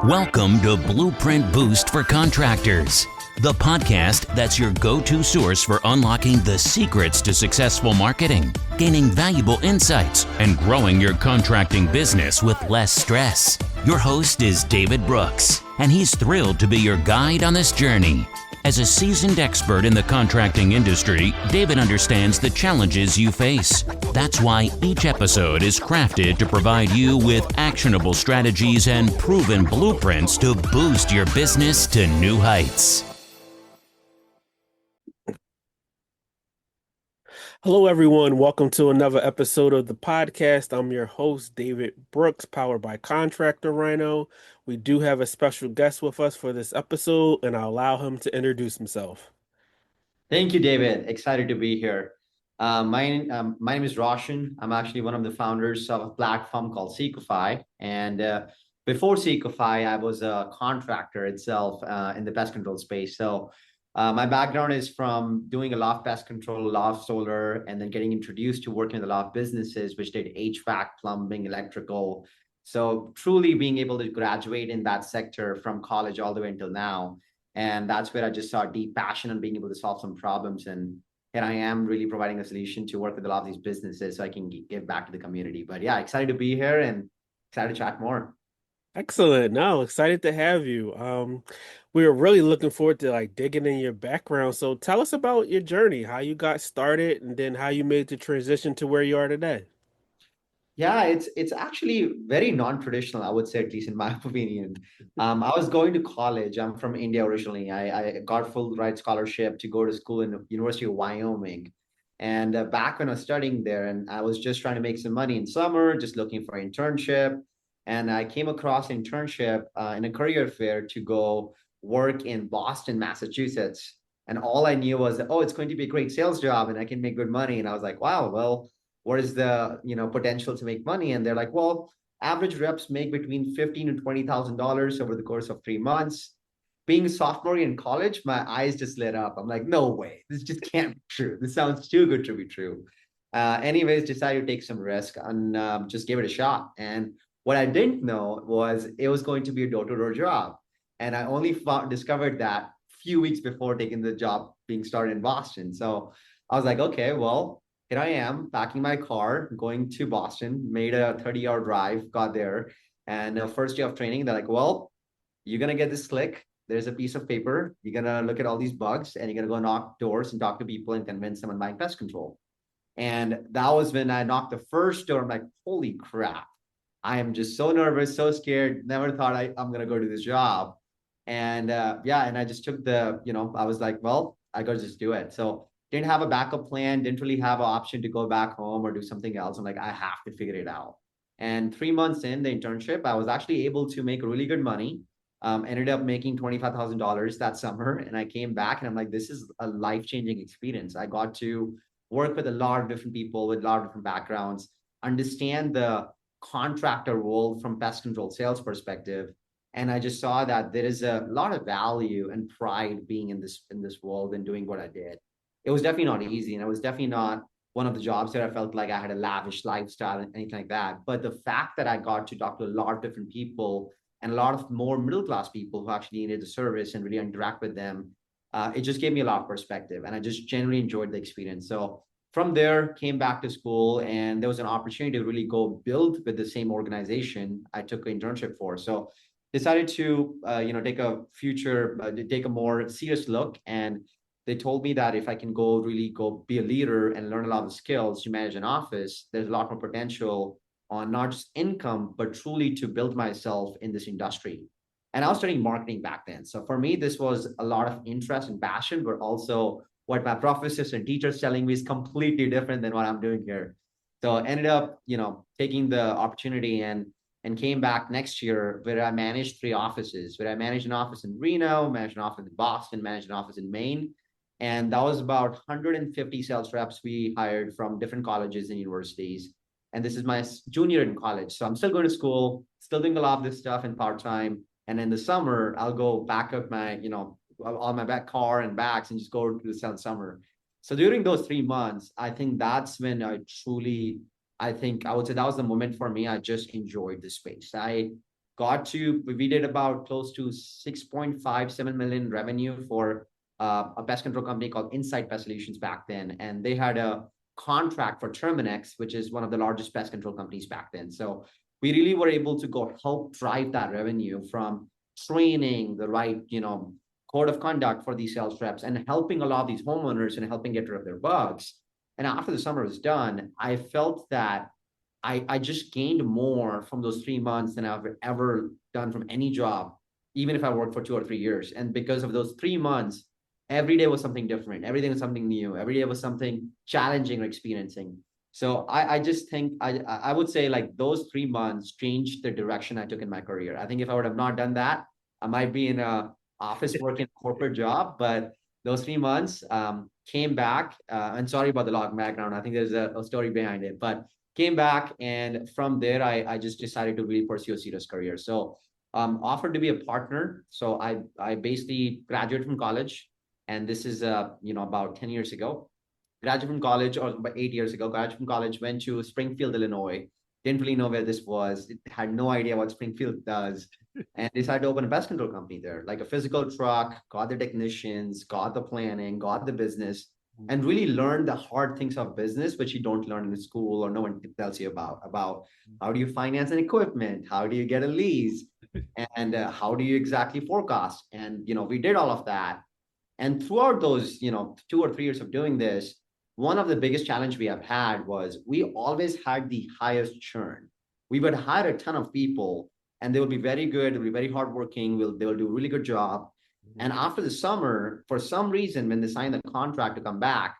Welcome to Blueprint Boost for Contractors, the podcast that's your go-to source for unlocking the secrets to successful marketing, gaining valuable insights, and growing your contracting business with less stress. Your host is David Brooks, and he's thrilled to be your guide on this journey. As a seasoned expert in the contracting industry, David understands the challenges you face. That's why each episode is crafted to provide you with actionable strategies and proven blueprints to boost your business to new heights. Hello, everyone. Welcome to another episode of the podcast. I'm your host, David Brooks, powered by Contractor Rhino. We do have a special guest with us for this episode, and I'll allow him to introduce himself. Thank you, David. Excited to be here. My name is Roshan. I'm actually one of the founders of a platform called Sequifi. And before Sequifi, I was a contractor itself in the pest control space. So my background is from doing a lot of pest control, a lot of solar, and then getting introduced to working with a lot of businesses, which did HVAC, plumbing, electrical. So truly being able to graduate in that sector from college all the way until now. And that's where I just saw a deep passion on being able to solve some problems. And here I am really providing a solution to work with a lot of these businesses so I can give back to the community. But yeah, excited to be here and excited to chat more. Excellent. No, excited to have you. We were really looking forward to digging in your background. So tell us about your journey, how you got started, and then how you made the transition to where you are today. Yeah, it's actually very non-traditional, I would say, at least in my opinion. I was going to college. I'm from India originally. I got full ride scholarship to go to school in the University of Wyoming. And back when I was studying there, and I was just trying to make some money in summer, just looking for internship. And I came across internship in a career fair to go work in Boston, Massachusetts. And all I knew was that, oh, it's going to be a great sales job and I can make good money. And I was like, wow, well, what is the potential to make money? And they're like, well, average reps make between $15,000 and $20,000 over the course of 3 months. Being a sophomore in college, my eyes just lit up. I'm like, no way, this just can't be true. This sounds too good to be true. Anyways, decided to take some risk and just give it a shot. And what I didn't know was it was going to be a door-to-door job. And I only discovered that few weeks before taking the job being started in Boston. So I was like, okay, well, here I am packing my car, going to Boston, made a 30-hour drive, got there. And first day of training, they're like, well, you're going to get this click. There's a piece of paper. You're going to look at all these bugs and you're going to go knock doors and talk to people and convince them on buying pest control. And that was when I knocked the first door. I'm like, holy crap. I am just so nervous, so scared. Never thought I'm going to go to this job. And and I just took I was like, well, I got to just do it. So didn't have a backup plan, didn't really have an option to go back home or do something else. I'm like, I have to figure it out. And 3 months in the internship, I was actually able to make really good money. Ended up making $25,000 that summer. And I came back and I'm like, this is a life-changing experience. I got to work with a lot of different people with a lot of different backgrounds, understand the contractor world from pest control sales perspective. And I just saw that there is a lot of value and pride being in this world and doing what I did. It was definitely not easy, and it was definitely not one of the jobs that I felt like I had a lavish lifestyle and anything like that. But the fact that I got to talk to a lot of different people and a lot of more middle class people who actually needed the service and really interact with them, it just gave me a lot of perspective, and I just generally enjoyed the experience. So from there, came back to school, and there was an opportunity to really go build with the same organization I took an internship for. So decided to take a more serious look, and they told me that if I can really go be a leader and learn a lot of skills to manage an office, there's a lot more potential on not just income, but truly to build myself in this industry. And I was studying marketing back then. So for me, this was a lot of interest and passion, but also what my professors and teachers telling me is completely different than what I'm doing here. So I ended up, taking the opportunity and came back next year where I managed 3 offices, where I managed an office in Reno, managed an office in Boston, managed an office in Maine. And that was about 150 sales reps we hired from different colleges and universities. And this is my junior in college. So I'm still going to school, still doing a lot of this stuff in part-time. And in the summer, I'll go back up my, all my back car and bags and just go to the summer. So during those 3 months, I think that's when I would say that was the moment for me. I just enjoyed the space. we did about close to 6.57 million revenue for a pest control company called Insight Pest Solutions back then. And they had a contract for Terminix, which is one of the largest pest control companies back then. So we really were able to go help drive that revenue from training the right, code of conduct for these sales reps and helping a lot of these homeowners and helping get rid of their bugs. And after the summer was done, I felt that I just gained more from those 3 months than I've ever done from any job, even if I worked for 2 or 3 years. And because of those 3 months, every day was something different. Everything was something new. Every day was something challenging or experiencing. So I just think I would say like those 3 months changed the direction I took in my career. I think if I would have not done that, I might be in a office working corporate job. But those 3 months came back. And sorry about the long background. I think there's a story behind it, but came back, and from there I just decided to really pursue a serious career. So offered to be a partner. So I basically graduated from college, and this is about 10 years ago. Graduated from college, or about 8 years ago. Graduated from college, went to Springfield, Illinois. Didn't really know where this was. Had no idea what Springfield does, and decided to open a pest control company there, like a physical truck. Got the technicians, got the planning, got the business, and really learn the hard things of business, which you don't learn in school or no one tells you about how do you finance an equipment, how do you get a lease, and how do you exactly forecast. And we did all of that. And throughout those 2 or 3 years of doing this, one of the biggest challenge we have had was we always had the highest churn. We would hire a ton of people, and they will be very good, they'll be very hardworking, they will do a really good job. And after the summer, for some reason, when they sign the contract to come back,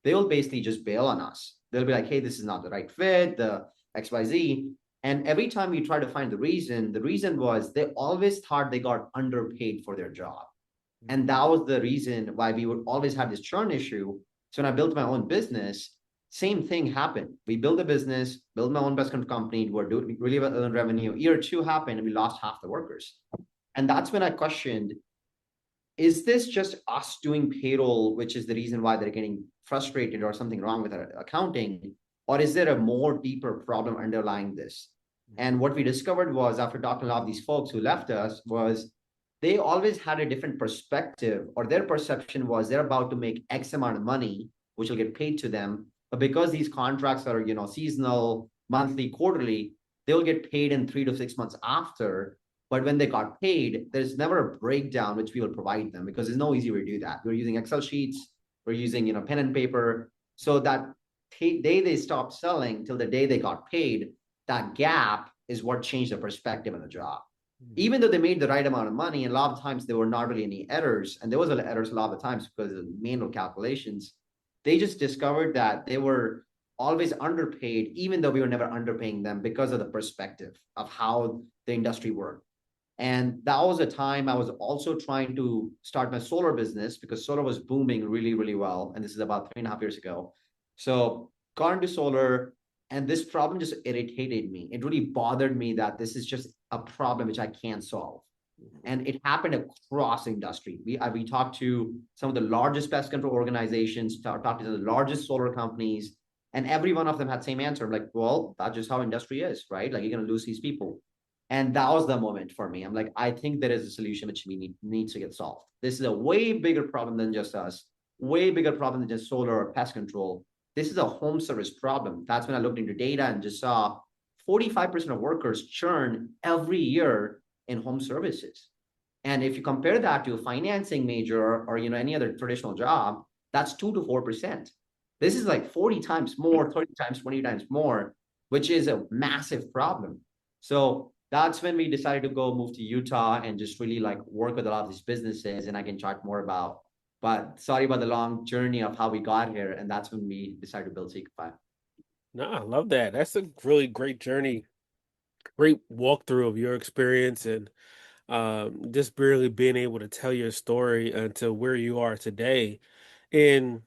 they will basically just bail on us. They'll be like, hey, this is not the right fit, the XYZ. And every time we try to find the reason was they always thought they got underpaid for their job. And that was the reason why we would always have this churn issue. So when I built my own business, same thing happened. We built a business, built my own pest control company, we're doing really well in revenue. Year two happened, and we lost half the workers. And that's when I questioned, is this just us doing payroll, which is the reason why they're getting frustrated, or something wrong with our accounting? Or is there a more deeper problem underlying this? And what we discovered was, after talking to a lot of these folks who left us, was they always had a different perspective, or their perception was they're about to make X amount of money, which will get paid to them. But because these contracts are, seasonal, monthly, quarterly, they'll get paid in 3 to 6 months after. But when they got paid, there's never a breakdown which we will provide them, because there's no easy way to do that. We're using Excel sheets, we're using pen and paper. So that day they stopped selling till the day they got paid, that gap is what changed the perspective of the job. Even though they made the right amount of money, and a lot of times there were not really any errors, and there was errors a lot of the times because of manual calculations, they just discovered that they were always underpaid, even though we were never underpaying them, because of the perspective of how the industry worked. And that was a time I was also trying to start my solar business, because solar was booming really, really well. And this is about 3.5 years ago. So got into solar, and this problem just irritated me. It really bothered me that this is just a problem which I can't solve. And it happened across industry. We talked to some of the largest pest control organizations, talked to the largest solar companies, and every one of them had the same answer. I'm like, well, that's just how industry is, right? Like, you're going to lose these people. And that was the moment for me. I'm like, I think there is a solution which needs to get solved. This is a way bigger problem than just us, way bigger problem than just solar or pest control. This is a home service problem. That's when I looked into data and just saw 45% of workers churn every year in home services. And if you compare that to a financing major, or any other traditional job, that's 2 to 4%. This is like 40 times more, 30 times, 20 times more, which is a massive problem. So that's when we decided to go move to Utah and just really work with a lot of these businesses, and I can chat more about. But sorry about the long journey of how we got here, and that's when we decided to build Sequifi. No, I love that. That's a really great journey, great walkthrough of your experience, and just really being able to tell your story until where you are today. And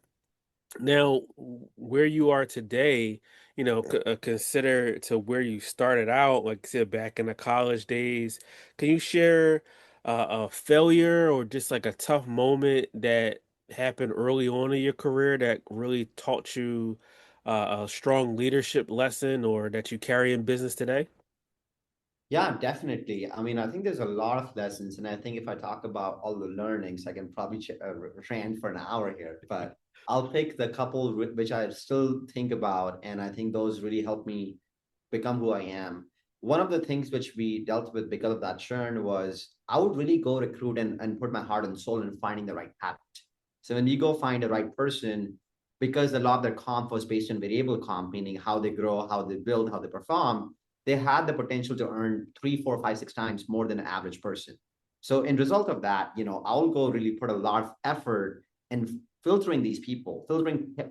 now, where you are today, consider to where you started out, like I said, back in the college days. Can you share a failure, or just like a tough moment that happened early on in your career that really taught you a strong leadership lesson, or that you carry in business today? Yeah, definitely. I mean, I think there's a lot of lessons, and I think if I talk about all the learnings, I can probably rant for an hour here. But I'll pick the couple which I still think about, and I think those really help me become who I am. One of the things which we dealt with because of that churn was I would really go recruit and put my heart and soul in finding the right talent. So when you go find the right person, because a lot of their comp was based on variable comp, meaning how they grow, how they build, how they perform, they had the potential to earn three, four, five, six times more than an average person. So in result of that, I'll go really put a lot of effort in filtering these people,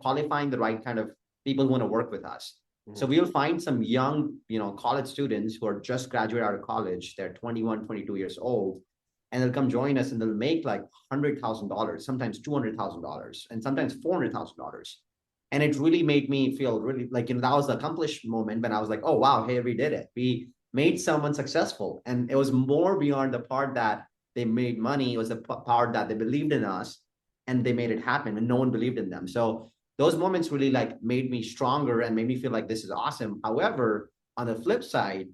qualifying the right kind of people who want to work with us. So Mhm. we'll find some young, college students who are just graduated out of college. They're 21, 22 years old, and they'll come join us and they'll make like $100,000, sometimes $200,000, and sometimes $400,000. And it really made me feel really like, that was the accomplished moment when I was like, oh, wow, hey, we did it. We made someone successful. And it was more beyond the part that they made money. It was the part that they believed in us and they made it happen and no one believed in them. So those moments really like made me stronger and made me feel like this is awesome. However, on the flip side,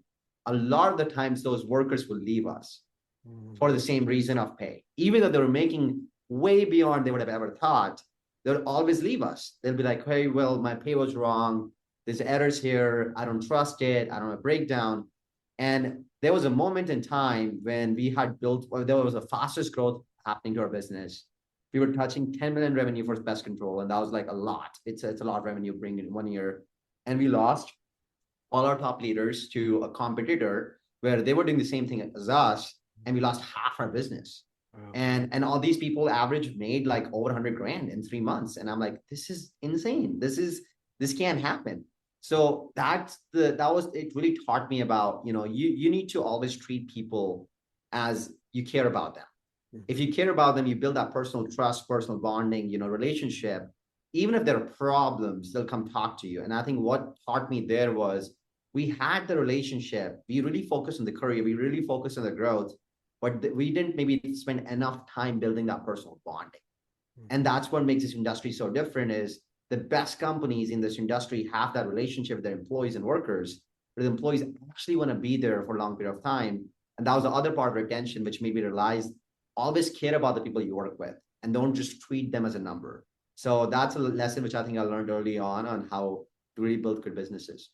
a lot of the times those workers will leave us Mhm. for the same reason of pay. Even though they were making way beyond they would have ever thought, they'll always leave us. They'll be like, hey, well, my pay was wrong. There's errors here. I don't trust it. I don't have a breakdown. And there was a moment in time when we had built, or there was the fastest growth happening to our business. We were touching 10 million revenue for pest control. And that was like a lot. It's a lot of revenue bringing in 1 year. And we lost all our top leaders to a competitor where they were doing the same thing as us, and we lost half our business. Wow. And all these people average made like over 100 grand in 3 months, and I'm like, this is insane. This can't happen. So that was it. Really taught me about, you need to always treat people as you care about them. If Mhm. you care about them, you build that personal trust, personal bonding, relationship. Even if there are problems, they'll come talk to you. And I think what taught me there was we had the relationship. We really focused on the career. We really focused on the growth, but we didn't maybe spend enough time building that personal bonding. And that's what makes this industry so different is the best companies in this industry have that relationship with their employees and workers, where the employees actually want to be there for a long period of time. And that was the other part of retention, which made me realize always care about the people you work with and don't just treat them as a number. So that's a lesson which I think I learned early on how to really build good businesses.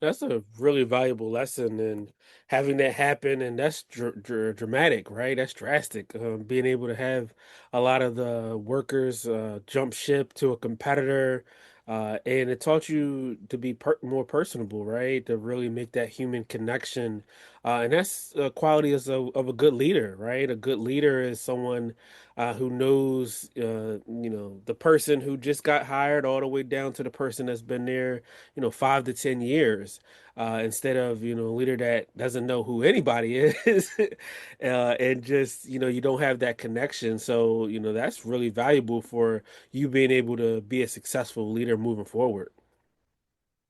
That's a really valuable lesson, and having that happen, and that's dramatic, right? That's drastic. Being able to have a lot of the workers jump ship to a competitor, and it taught you to be more personable, right? To really make that human connection, and that's a quality of a good leader, right? A good leader is someone who knows, the person who just got hired all the way down to the person that's been there 5 to 10 years, instead of a leader that doesn't know who anybody is, and just you don't have that connection. So that's really valuable for you being able to be a successful leader moving forward.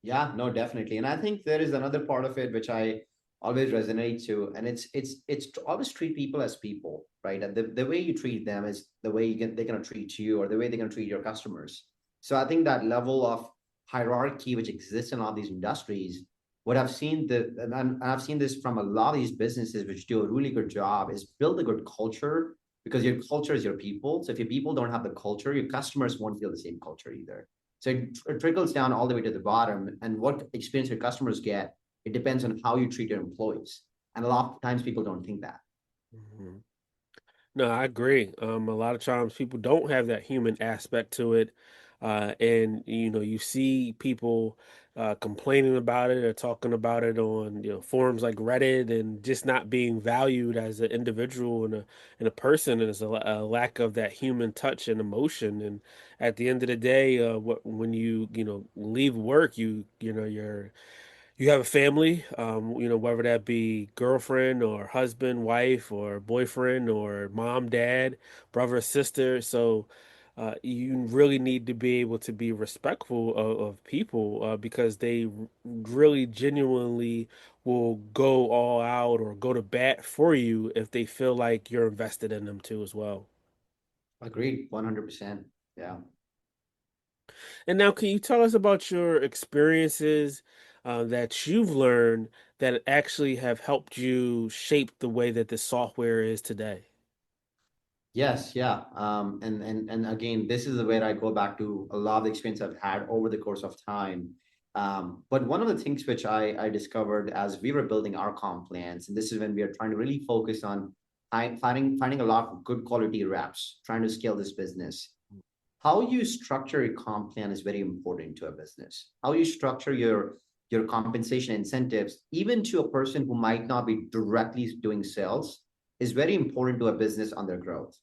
Yeah, no, definitely. And I think there is another part of it which I always resonate to, and it's to always treat people as people, right? And the way you treat them is the way they're gonna treat you, or the way they're gonna treat your customers. So I think that level of hierarchy which exists in all these industries, what I've seen and I've seen this from a lot of these businesses which do a really good job is build a good culture, because your culture is your people. So if your people don't have the culture, your customers won't feel the same culture either. So it trickles down all the way to the bottom. And what experience your customers get, it depends on how you treat your employees. And a lot of times people don't think that. Mhm. No, I agree. A lot of times people don't have that human aspect to it. And you see people complaining about it or talking about it on forums like Reddit, and just not being valued as an individual and a person, and there's a lack of that human touch and emotion. And at the end of the day, when you leave work, you have a family, whether that be girlfriend or husband, wife, or boyfriend, or mom, dad, brother, sister. So you really need to be able to be respectful of people, because they really genuinely will go all out or go to bat for you if they feel like you're invested in them too as well. Agreed, 100%. Yeah. And now, can you tell us about your experiences that you've learned that actually have helped you shape the way that the software is today? Yes, yeah. And again, this is where I go back to a lot of the experience I've had over the course of time. But one of the things which I discovered as we were building our comp plans, and this is when we are trying to really focus on finding a lot of good quality reps, trying to scale this business. How you structure a comp plan is very important to a business. How you structure your compensation incentives, even to a person who might not be directly doing sales, is very important to a business on their growth.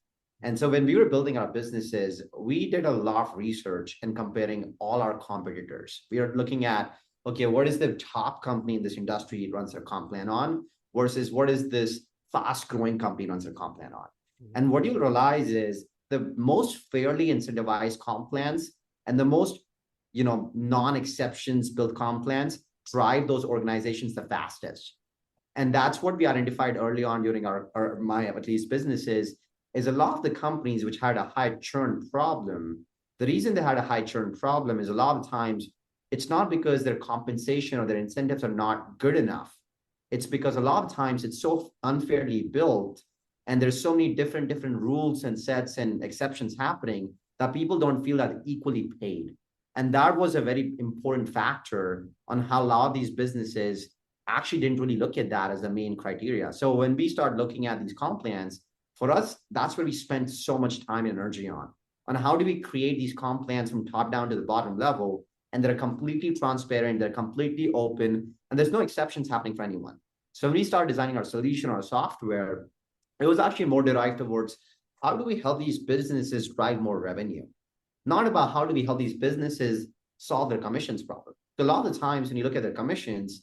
And so when we were building our businesses, we did a lot of research and comparing all our competitors. We are looking at, okay, what is the top company in this industry runs their comp plan on versus what is this fast growing company runs their comp plan on. And what you'll realize is the most fairly incentivized comp plans and the most non-exceptions built comp plans drive those organizations the fastest. And that's what we identified early on during my at least businesses, is a lot of the companies which had a high churn problem. The reason they had a high churn problem is a lot of times it's not because their compensation or their incentives are not good enough. It's because a lot of times it's so unfairly built and there's so many different rules and sets and exceptions happening that people don't feel that equally paid. And that was a very important factor on how a lot of these businesses actually didn't really look at that as the main criteria. So when we start looking at these comp plans, for us, that's where we spend so much time and energy on how do we create these comp plans from top down to the bottom level, and they're completely transparent, they're completely open, and there's no exceptions happening for anyone. So when we start designing our solution or our software, it was actually more derived towards how do we help these businesses drive more revenue, not about how do we help these businesses solve their commissions problem. So a lot of the times when you look at the commissions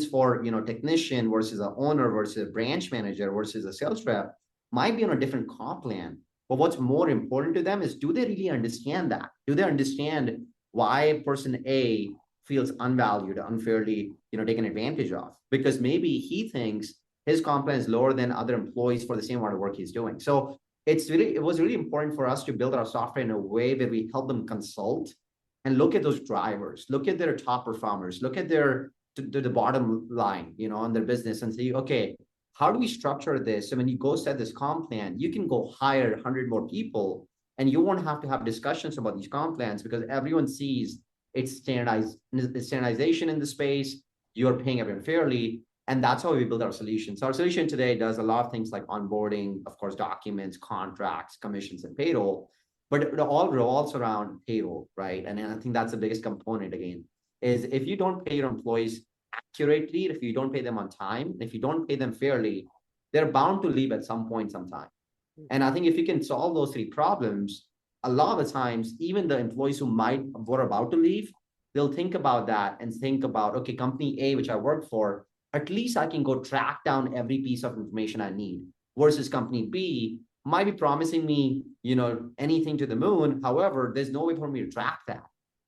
for technician versus an owner versus a branch manager versus a sales rep might be on a different comp plan. But what's more important to them is, do they really understand that? Do they understand why person A feels unvalued, unfairly taken advantage of? Because maybe he thinks his comp plan is lower than other employees for the same amount of work he's doing. So it was really important for us to build our software in a way where we help them consult and look at those drivers, look at their top performers, look at their to the bottom line, on their business, and say, okay, how do we structure this? So when you go set this comp plan, you can go hire 100 more people, and you won't have to have discussions about these comp plans because everyone sees it's standardization in the space. You're paying everyone fairly, and that's how we build our solution. So our solution today does a lot of things like onboarding, of course, documents, contracts, commissions, and payroll, but it all revolves around payroll, right? And I think that's the biggest component again, is if you don't pay your employees accurately, if you don't pay them on time, if you don't pay them fairly, they're bound to leave at some point, sometime. And I think if you can solve those three problems, a lot of the times, even the employees who were about to leave, they'll think about that and think about, okay, company A, which I work for, at least I can go track down every piece of information I need, versus company B might be promising me, anything to the moon. However, there's no way for me to track that.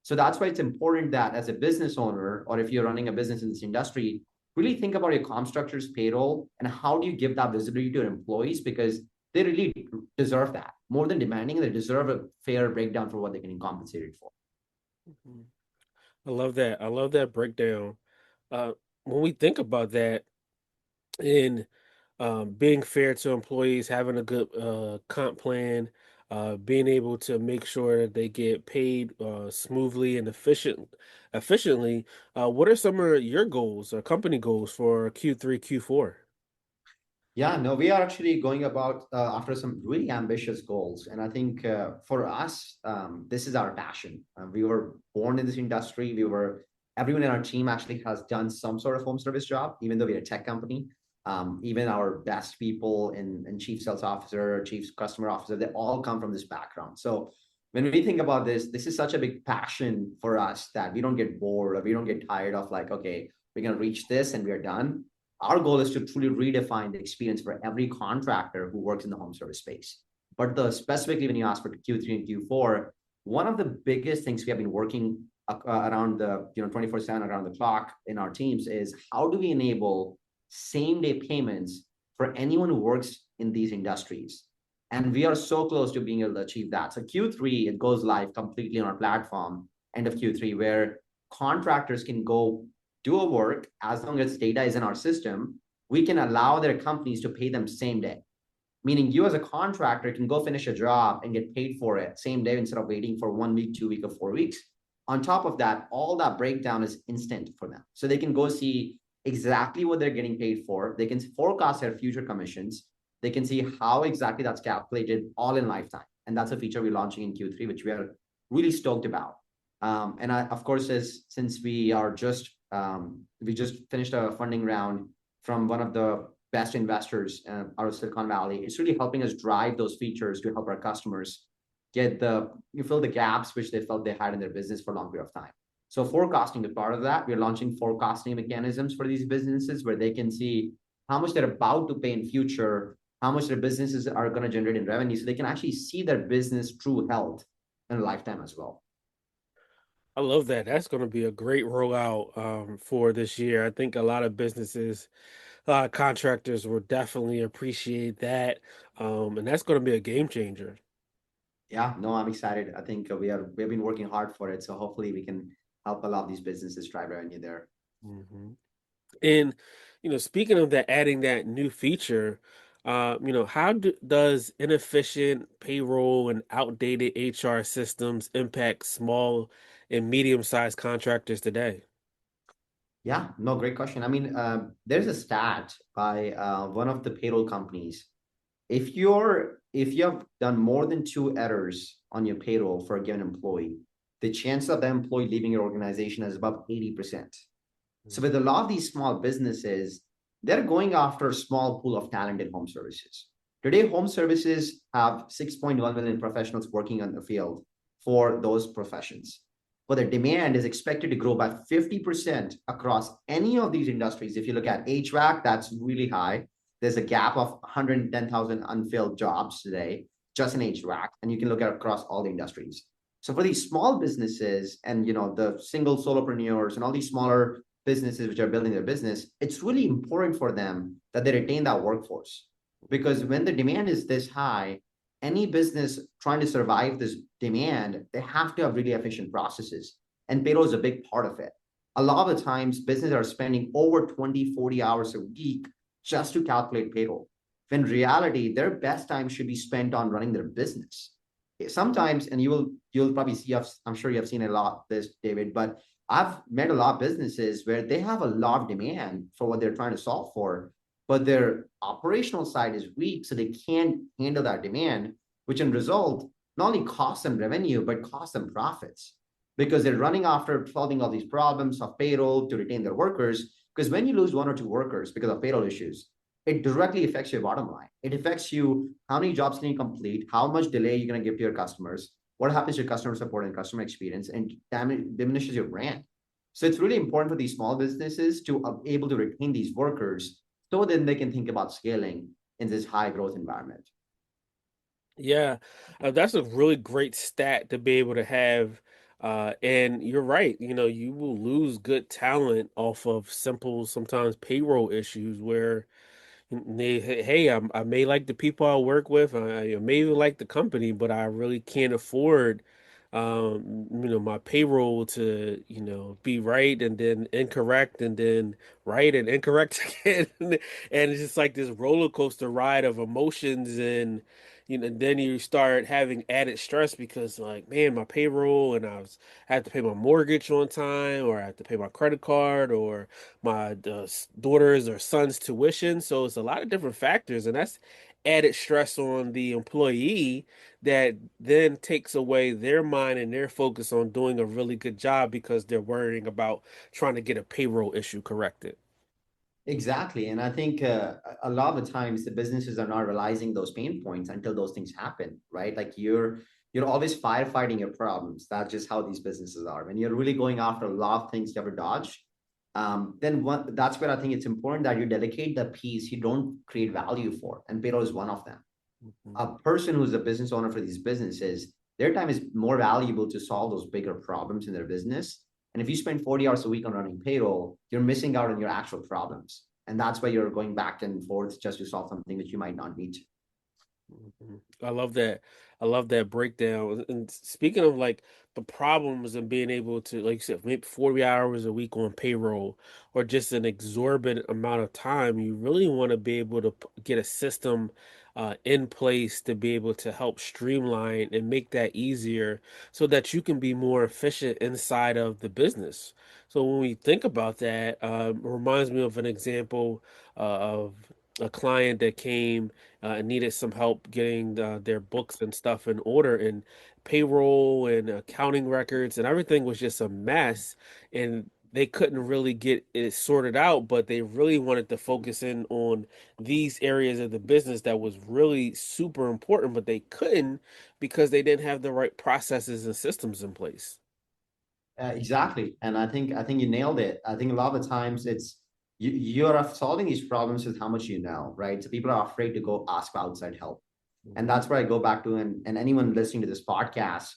So that's why it's important that as a business owner, or if you're running a business in this industry, really think about your comp structures, payroll, and how do you give that visibility to your employees, because they really deserve that. More than demanding, they deserve a fair breakdown for what they're getting compensated for. I love that. I love that breakdown. When we think about that, in being fair to employees, having a good comp plan, being able to make sure that they get paid smoothly and efficiently. What are some of your goals or company goals for Q3, Q4? Yeah, no, we are actually going about after some really ambitious goals. And I think for us, this is our passion. We were born in this industry. Everyone in our team actually has done some sort of home service job, even though we're a tech company. Even our best people in chief sales officer, chief customer officer, they all come from this background. So when we think about this is such a big passion for us that we don't get bored or we don't get tired of like, okay, we're going to reach this and we're done. Our goal is to truly redefine the experience for every contractor who works in the home service space. But specifically when you ask for Q3 and Q4, one of the biggest things we have been working around the 24/7 around the clock in our teams is how do we enable same-day payments for anyone who works in these industries. And we are so close to being able to achieve that. So Q3, it goes live completely on our platform, end of Q3, where contractors can go do a work as long as data is in our system. We can allow their companies to pay them same day. Meaning you as a contractor can go finish a job and get paid for it same day instead of waiting for 1 week, 2 week, or 4 weeks. On top of that, all that breakdown is instant for them. So they can go see exactly what they're getting paid for. They can forecast their future commissions. They can see how exactly that's calculated all in lifetime. And that's a feature we're launching in Q3, which we are really stoked about. And of course, since we just finished a funding round from one of the best investors out of Silicon Valley, it's really helping us drive those features to help our customers fill the gaps which they felt they had in their business for a long period of time. So forecasting is part of that. We're launching forecasting mechanisms for these businesses where they can see how much they're about to pay in future, how much their businesses are going to generate in revenue, so they can actually see their business true health in a lifetime as well. I love that. That's going to be a great rollout for this year. I think a lot of businesses, contractors will definitely appreciate that. And that's going to be a game changer. Yeah, no, I'm excited. I think we've been working hard for it. So hopefully we can help a lot of these businesses drive revenue there. Mm-hmm. And, speaking of that, adding that new feature, how does inefficient payroll and outdated HR systems impact small and medium-sized contractors today? Yeah, no, great question. I mean, there's a stat by one of the payroll companies. If you have done more than 2 errors on your payroll for a given employee, the chance of the employee leaving your organization is above 80%. So with a lot of these small businesses, they're going after a small pool of talent in home services. Today, home services have 6.1 million professionals working on the field for those professions. But the demand is expected to grow by 50% across any of these industries. If you look at HVAC, that's really high. There's a gap of 110,000 unfilled jobs today just in HVAC, and you can look at across all the industries. So for these small businesses and the single solopreneurs and all these smaller businesses which are building their business, it's really important for them that they retain that workforce. Because when the demand is this high, any business trying to survive this demand, they have to have really efficient processes. And payroll is a big part of it. A lot of the times, businesses are spending over 20, 40 hours a week just to calculate payroll. When in reality, their best time should be spent on running their business. Sometimes, and you'll probably see, I'm sure you have seen a lot of this, David, but I've met a lot of businesses where they have a lot of demand for what they're trying to solve for, but their operational side is weak, so they can't handle that demand, which in result not only costs them revenue, but costs them profits because they're running after solving all these problems of payroll to retain their workers. Because when you lose 1 or 2 workers because of payroll issues, it directly affects your bottom line. It affects you how many jobs can you complete, how much delay you're going to give to your customers, what happens to customer support and customer experience, and diminishes your brand. So it's really important for these small businesses to be able to retain these workers so then they can think about scaling in this high growth environment. Yeah, that's a really great stat to be able to have. And you're right, you will lose good talent off of simple, sometimes payroll issues where hey, I may like the people I work with, I may even like the company, but I really can't afford, my payroll to, be right and then incorrect and then right and incorrect again. And it's just like this roller coaster ride of emotions and, then you start having added stress because like, man, my payroll and I have to pay my mortgage on time or I have to pay my credit card or my daughter's or son's tuition. So it's a lot of different factors, and that's added stress on the employee that then takes away their mind and their focus on doing a really good job because they're worrying about trying to get a payroll issue corrected. Exactly. And I think a lot of the times the businesses are not realizing those pain points until those things happen, right? Like you're always firefighting your problems. That's just how these businesses are. When you're really going after a lot of things you have to dodge, that's where I think it's important that you delegate the piece you don't create value for. And payroll is one of them. Mhm. A person who's a business owner for these businesses, their time is more valuable to solve those bigger problems in their business. And if you spend 40 hours a week on running payroll, you're missing out on your actual problems. And that's why you're going back and forth just to solve something that you might not need to. Mhm. I love that. I love that breakdown. And speaking of like the problems and being able to, like you said, maybe 40 hours a week on payroll or just an exorbitant amount of time, you really want to be able to get a system in place to be able to help streamline and make that easier so that you can be more efficient inside of the business. So when we think about that, reminds me of an example of a client that came and needed some help getting their books and stuff in order, and payroll and accounting records and everything was just a mess, and they couldn't really get it sorted out, but they really wanted to focus in on these areas of the business that was really super important, but they couldn't because they didn't have the right processes and systems in place. Exactly. And I think you nailed it. I think a lot of the times you're solving these problems with how much you know, right? So people are afraid to go ask for outside help. And Mhm. that's where I go back to, and anyone listening to this podcast,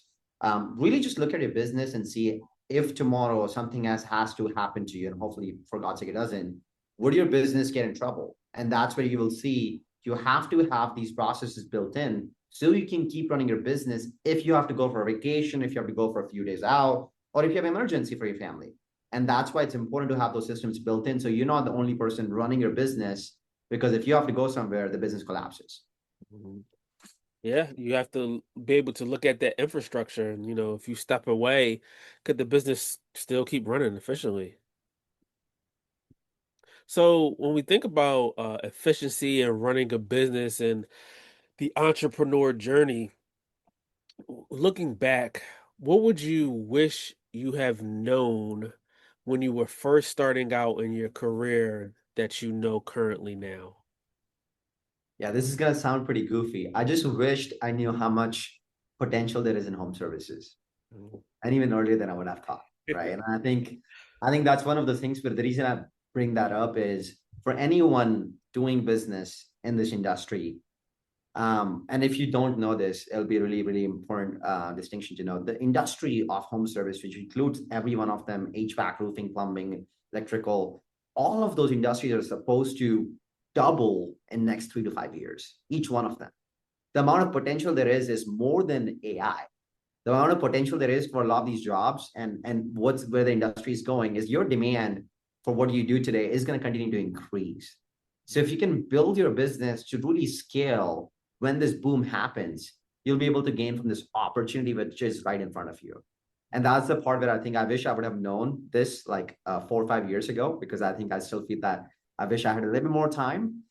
really just look at your business and see if tomorrow something has to happen to you, and hopefully for God's sake it doesn't, would your business get in trouble? And that's where you will see you have to have these processes built in so you can keep running your business if you have to go for a vacation, if you have to go for a few days out, or if you have an emergency for your family. And that's why it's important to have those systems built in so you're not the only person running your business, because if you have to go somewhere, the business collapses. Mhm. Yeah, you have to be able to look at that infrastructure, and if you step away, could the business still keep running efficiently? So when we think about efficiency and running a business and the entrepreneur journey, looking back, what would you wish you have known when you were first starting out in your career that you know currently now? Yeah, this is gonna sound pretty goofy. I just wished I knew how much potential there is in home services, Mhm. and even earlier than I would have thought, right? And I think that's one of the things. But the reason I bring that up is for anyone doing business in this industry, and if you don't know this, it'll be a really, really important distinction to know. The industry of home service, which includes every one of them, HVAC, roofing, plumbing, electrical, all of those industries are supposed to double in next 3 to 5 years, each one of them. The amount of potential there is more than AI. The amount of potential there is for a lot of these jobs, and what's where the industry is going is your demand for what you do today is going to continue to increase. So if you can build your business to really scale when this boom happens, you'll be able to gain from this opportunity which is right in front of you. And that's the part where I think I wish I would have known this like 4 or 5 years ago, because I think I still feel that I wish I had a little bit more time.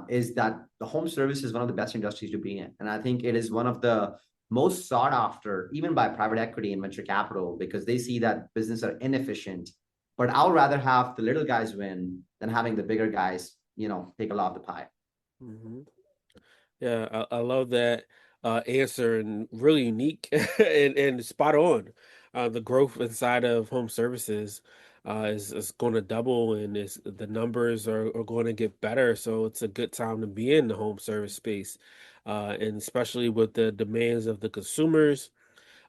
Is that the home service is one of the best industries to be in, and I think it is one of the most sought after, even by private equity and venture capital, because they see that businesses are inefficient. But I'll rather have the little guys win than having the bigger guys, take a lot of the pie. Mhm. Yeah, I love that answer, and really unique and spot on. The growth inside of home services is going to double, and the numbers are going to get better. So it's a good time to be in the home service space, and especially with the demands of the consumers.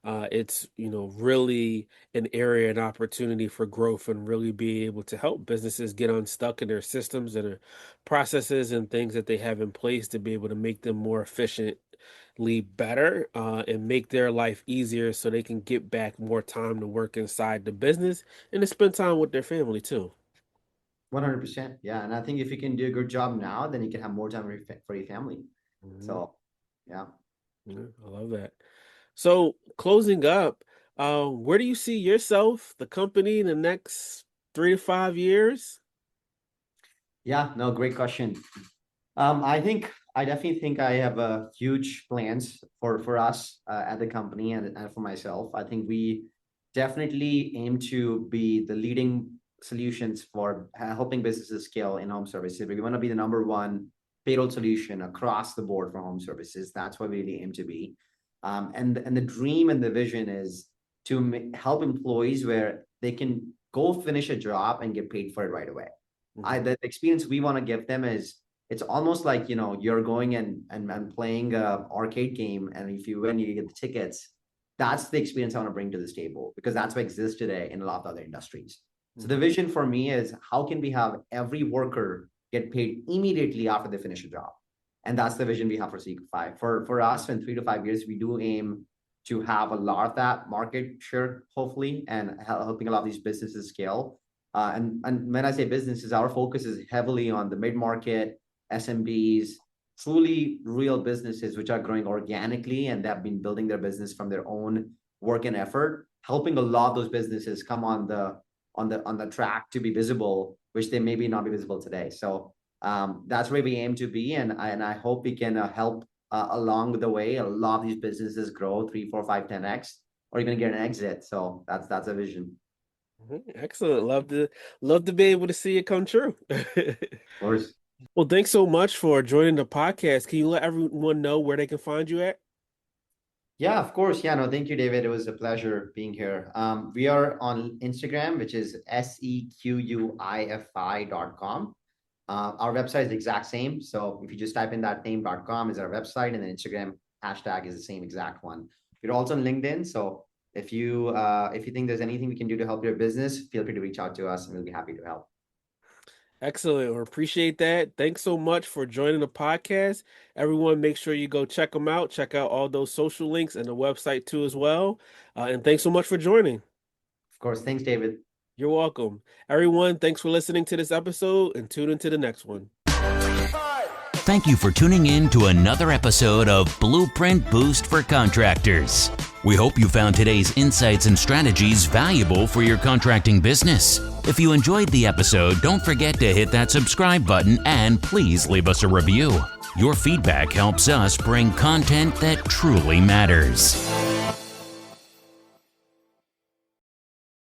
It's really an area and opportunity for growth, and really be able to help businesses get unstuck in their systems and their processes and things that they have in place to be able to make them more efficiently better, and make their life easier so they can get back more time to work inside the business and to spend time with their family too. 100%. Yeah. And I think if you can do a good job now, then you can have more time for your family. Mhm. So, yeah. Yeah, I love that. So closing up, where do you see yourself, the company, in the next 3 to 5 years? Yeah. No, great question. I definitely think I have huge plans for us at the company, and for myself. I think we definitely aim to be the leading solutions for helping businesses scale in home services. We want to be the number one payroll solution across the board for home services. That's what we really aim to be. And the dream and the vision is to help employees where they can go finish a job and get paid for it right away. Mhm. The experience we want to give them is it's almost like you're going and playing a arcade game, and if you win you get the tickets. That's the experience I want to bring to this table, because that's what exists today in a lot of other industries. So the Mhm. vision for me is how can we have every worker get paid immediately after they finish a job? And that's the vision we have for Sequifi. For us, in 3 to 5 years, we do aim to have a lot of that market share, hopefully, and helping a lot of these businesses scale. And when I say businesses, our focus is heavily on the mid-market, SMBs, truly real businesses which are growing organically and they have been building their business from their own work and effort, helping a lot of those businesses come on the track to be visible, which they maybe not be visible today. So that's where we aim to be, and I hope we can help along the way a lot of these businesses grow 3, 4, 5, 10x, or even get an exit. So that's a vision. Excellent. Love to be able to see it come true. Of course. Well, thanks so much for joining the podcast. Can you let everyone know where they can find you at? Yeah, of course. Yeah, no, thank you, David. It was a pleasure being here. We are on Instagram, which is sequifi.com. Our website is the exact same. So if you just type in that name.com is our website, and then Instagram hashtag is the same exact one. We're also on LinkedIn. So if you think there's anything we can do to help your business, feel free to reach out to us and we'll be happy to help. Excellent. We appreciate that. Thanks so much for joining the podcast. Everyone, make sure you go check them out. Check out all those social links and the website too as well. And thanks so much for joining. Of course. Thanks, David. You're welcome. Everyone, thanks for listening to this episode and tune into the next one. Thank you for tuning in to another episode of Blueprint Boost for Contractors. We hope you found today's insights and strategies valuable for your contracting business. If you enjoyed the episode, don't forget to hit that subscribe button and please leave us a review. Your feedback helps us bring content that truly matters.